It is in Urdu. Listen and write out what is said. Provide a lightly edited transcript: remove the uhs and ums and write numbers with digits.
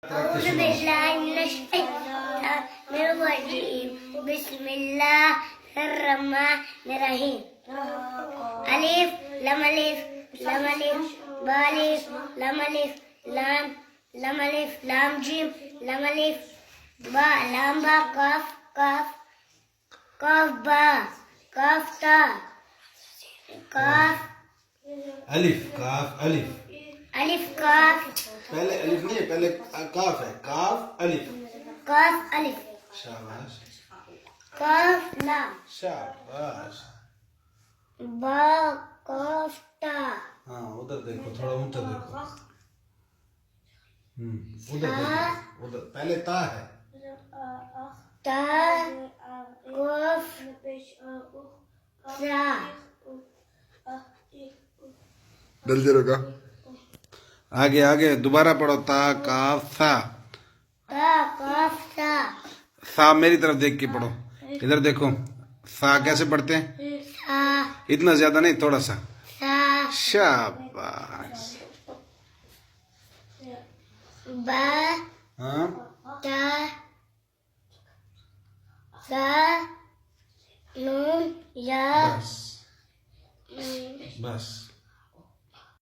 أعوذ بالله من الشيطان الرجيم بسم الله الرحمن الرحيم ألف لام ألف لام ألف با ألف لام ألف لام لام ألف لام جيم لام ألف با لام با قاف قاف قاف با قاف تا قاف الف کاف الف ألف قاف پہلے الف نہیں ہے، پہلے کاف ہے، کاف الف. قاف ألف شاباش قاف لام شاباش. با قاف تا ہاں ادھر دیکھو، تھوڑا اونچا دیکھو. ادھر دیکھو، ادھر پہلے تا ہے. تا قاف را جلدی رکا. آگے آگے دوبارہ پڑھو. تا کاف سا. تا قاف تا سا میری طرف دیکھ کے پڑھو. ادھر دیکھو، سا کیسے پڑھتے ہیں؟ سا اتنا زیادہ نہیں، تھوڑا سا. سا شاباش. با ہاں تا سا نون یا بس بس.